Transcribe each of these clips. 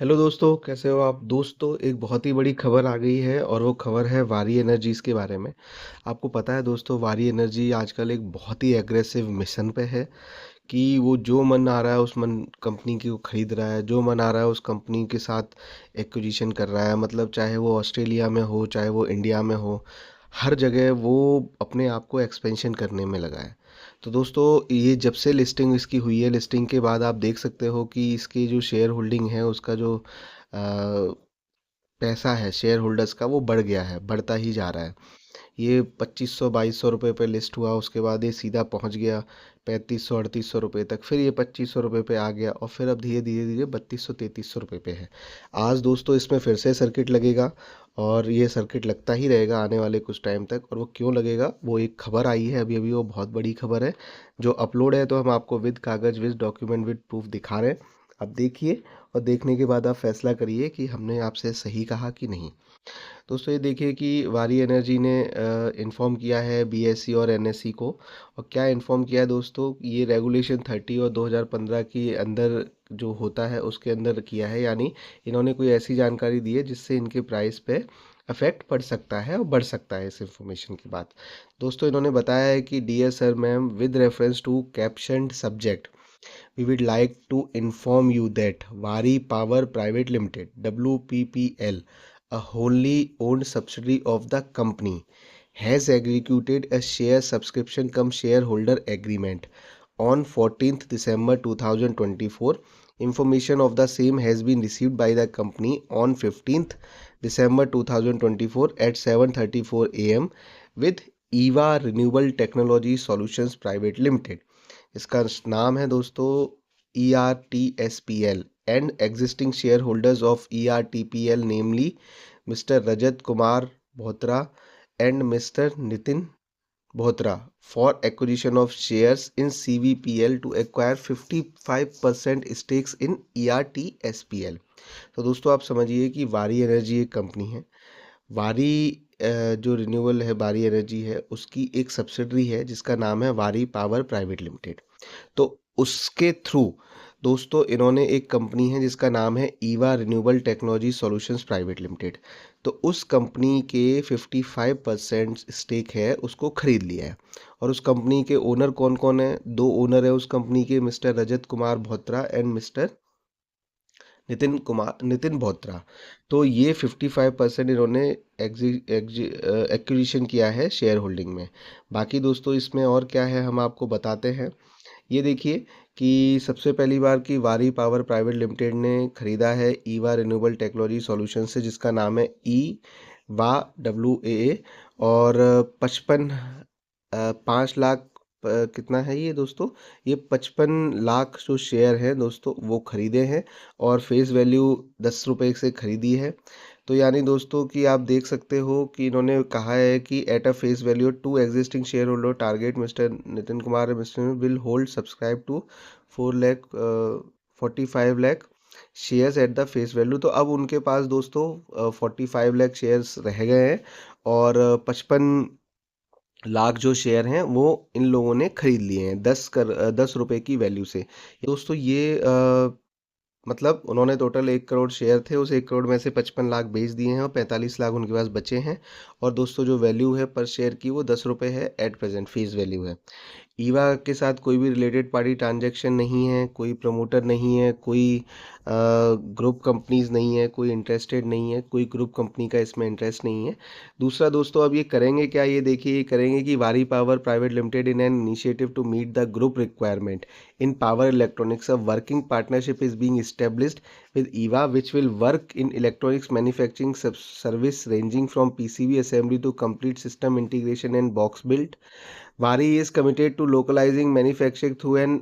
Hello दोस्तों, कैसे हो आप? दोस्तों, एक बहुत ही बड़ी खबर आ गई है और वो खबर है वारी एनर्जीज़ के बारे में। आपको पता है दोस्तों, वारी एनर्जी आजकल एक बहुत ही एग्रेसिव मिशन पे है कि वो जो मन आ रहा है उस मन कंपनी की वो खरीद रहा है, जो मन आ रहा है उस कंपनी के साथ एक्विजिशन कर रहा है। मतलब चाहे वो ऑस्ट्रेलिया में हो, चाहे वो इंडिया में हो, हर जगह वो अपने आप को एक्सपेंशन करने में लगा है। तो दोस्तों, ये जब से लिस्टिंग इसकी हुई है, लिस्टिंग के बाद आप देख सकते हो कि इसकी जो शेयर होल्डिंग है, उसका जो पैसा है शेयर होल्डर्स का, वो बढ़ गया है, बढ़ता ही जा रहा है। ये 2500-2200 रुपये पे लिस्ट हुआ, उसके बाद ये सीधा पहुंच गया 3500-3800 रुपये तक, फिर ये 2500 रुपये पे आ गया और फिर अब धीरे धीरे धीरे 3200-3300 रुपये पे है। आज दोस्तों इसमें फिर से सर्किट लगेगा और ये सर्किट लगता ही रहेगा आने वाले कुछ टाइम तक। और वो क्यों लगेगा, वो एक खबर आई है अभी अभी, वो बहुत बड़ी खबर है जो अपलोड है, तो हम आपको विद कागज़ विद डॉक्यूमेंट विद प्रूफ दिखा रहे हैं। अब देखिए और देखने के बाद आप फैसला करिए कि हमने आपसे सही कहा कि नहीं। दोस्तों, ये देखिए कि वारी एनर्जी ने इन्फॉर्म किया है बीएसई और एनएसई को। और क्या इन्फॉर्म किया है दोस्तों, ये रेगुलेशन 30 और 2015 के अंदर जो होता है उसके अंदर किया है। यानी इन्होंने कोई ऐसी जानकारी दी है जिससे इनके प्राइस पे अफेक्ट पड़ सकता है और बढ़ सकता है। इस इंफॉर्मेशन की बात दोस्तों इन्होंने बताया है कि dear sir ma'am, with reference to captioned subject we would like to inform you that Wari Power Private Limited WPPL, a wholly owned subsidiary of the company, has executed a share subscription cum shareholder agreement on 14th December 2024. Information of the same has been received by the company on 15th December 2024 at 7:34 am with EVA Renewable Technology Solutions Private Limited. इसका नाम है दोस्तों ERTSPL and existing share holders of ERTPL, namely mister Rajat Kumar Bohtra and mister Nitin Bohtra, for acquisition of shares in CVPL to acquire 55% stakes in ERTSPL। तो दोस्तों आप समझिए कि वारी एनर्जी एक कंपनी है। वारी जो रिन्यूएबल है, वारी एनर्जी है, उसकी एक सब्सिडरी है जिसका नाम है वारी पावर प्राइवेट लिमिटेड। तो उसके थ्रू दोस्तों इन्होंने एक कंपनी है जिसका नाम है Eva renewable technology solutions private limited. तो उस कंपनी के 55% स्टेक है, उसको खरीद लिया है। और उस कंपनी के ओनर कौन कौन है? दो ओनर है उस कंपनी के, mister Rajat Kumar Bohtra and mister Nitin Bohtra. तो ये 55% इन्होंने एक्विजिशन किया है शेयर होल्डिंग में। बाकी दोस्तों इसमें और क्या है हम आपको बताते हैं। ये देखिए कि सबसे पहली बार की वारी पावर प्राइवेट लिमिटेड ने खरीदा है ईवा रिन्यूएबल टेक्नोलॉजी सॉल्यूशन से, जिसका नाम है ई वा WAA। और 5 लाख कितना है ये दोस्तों? ये 55 लाख जो शेयर हैं दोस्तों वो खरीदे हैं और फेस वैल्यू 10 रुपये से खरीदी है। तो यानी दोस्तों कि आप देख सकते हो कि इन्होंने कहा है कि at a face value to existing shareholder target mister Nitin Kumar mister will hold subscribe to 4 lakh 45 lakh shares at the face value. तो अब उनके पास दोस्तों 45 लाख शेयर्स रह गए हैं और 55 लाख जो शेयर हैं वो इन लोगों ने खरीद लिए हैं 10 रुपए की वैल्यू से। दोस्तों ये मतलब उन्होंने टोटल 1 करोड़ शेयर थे, उस 1 करोड़ में से 55 लाख बेच दिए हैं और 45 लाख उनके पास बचे हैं। और दोस्तों जो वैल्यू है पर शेयर की वो 10 रुपये है, एट प्रेजेंट फेस वैल्यू है। ईवा के साथ कोई भी रिलेटेड पार्टी ट्रांजैक्शन नहीं है, कोई प्रमोटर नहीं है, कोई ग्रुप कंपनीज नहीं है, कोई इंटरेस्टेड नहीं है, कोई ग्रुप कंपनी का इसमें इंटरेस्ट नहीं है। दूसरा दोस्तों अब ये करेंगे क्या, ये देखिए ये करेंगे कि Waaree power private limited in an initiative to meet the group requirement in power electronics. A working partnership is being established with EVA, which will work in electronics manufacturing service ranging from PCB assembly to complete system integration and box build. Vari is committed to localizing manufacturing through an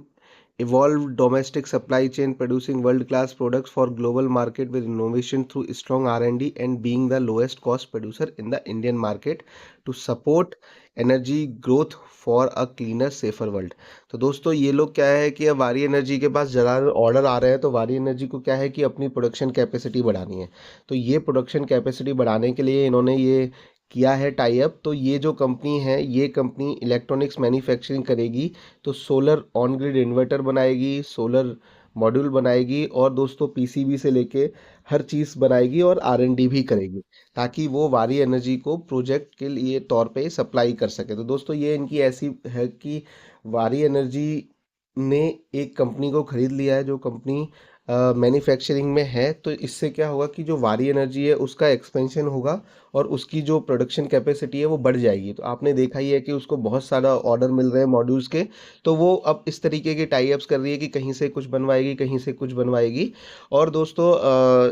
evolved domestic supply chain, producing world-class products for global market with innovation through strong R&D and being the lowest cost producer in the Indian market to support energy growth for a cleaner safer world. तो दोस्तों ये लोग क्या है कि अब वारी energy के पास ज़्यादा ऑर्डर आ रहे हैं, तो वारी एनर्जी को क्या है कि अपनी प्रोडक्शन कैपेसिटी बढ़ानी है। तो ये प्रोडक्शन कैपेसिटी बढ़ाने के लिए इन्होंने ये किया है टाई अप। तो ये जो कंपनी है, ये कंपनी इलेक्ट्रॉनिक्स मैन्युफैक्चरिंग करेगी, तो सोलर ऑन ग्रिड इन्वर्टर बनाएगी, सोलर मॉड्यूल बनाएगी और दोस्तों पीसीबी से लेके हर चीज़ बनाएगी और आर&डी भी करेगी, ताकि वो वारी एनर्जी को प्रोजेक्ट के लिए तौर पे सप्लाई कर सके। तो दोस्तों ये इनकी ऐसी है कि वारी एनर्जी ने एक कंपनी को खरीद लिया है, जो कंपनी मैन्युफैक्चरिंग में है। तो इससे क्या होगा कि जो वारी एनर्जी है उसका एक्सपेंशन होगा और उसकी जो प्रोडक्शन कैपेसिटी है वो बढ़ जाएगी। तो आपने देखा ही है कि उसको बहुत सारा ऑर्डर मिल रहे हैं मॉड्यूल्स के, तो वो अब इस तरीके के टाई अप्स कर रही है कि कहीं से कुछ बनवाएगी, कहीं से कुछ बनवाएगी। और दोस्तों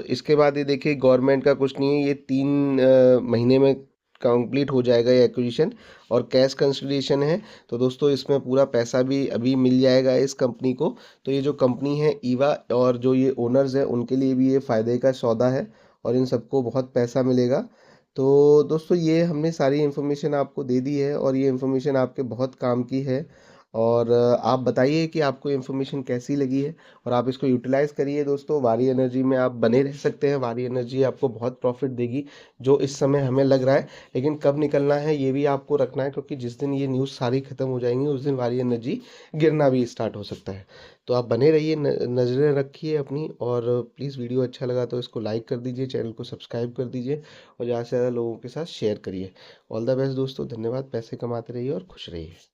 इसके बाद ये देखिए, गवर्नमेंट का कुछ नहीं है, ये 3 महीने में कंप्लीट हो जाएगा ये एक्विजिशन, और कैश कंसिडरेशन है। तो दोस्तों इसमें पूरा पैसा भी अभी मिल जाएगा इस कंपनी को। तो ये जो कंपनी है ईवा, और जो ये ओनर्स हैं उनके लिए भी ये फ़ायदे का सौदा है, और इन सबको बहुत पैसा मिलेगा। तो दोस्तों ये हमने सारी इन्फॉर्मेशन आपको दे दी है, और ये इन्फॉर्मेशन आपके बहुत काम की है। और आप बताइए कि आपको इन्फॉर्मेशन कैसी लगी है, और आप इसको यूटिलाइज़ करिए दोस्तों। वारी एनर्जी में आप बने रह सकते हैं, वारी एनर्जी आपको बहुत प्रॉफिट देगी, जो इस समय हमें लग रहा है। लेकिन कब निकलना है ये भी आपको रखना है, क्योंकि जिस दिन ये न्यूज़ सारी ख़त्म हो जाएंगी उस दिन वारी एनर्जी गिरना भी स्टार्ट हो सकता है। तो आप बने रहिए, नज़रें रखिए अपनी, और प्लीज़ वीडियो अच्छा लगा तो इसको लाइक कर दीजिए, चैनल को सब्सक्राइब कर दीजिए, और ज़्यादा से ज़्यादा लोगों के साथ शेयर करिए। ऑल द बेस्ट दोस्तों, धन्यवाद। पैसे कमाते रहिए और खुश रहिए।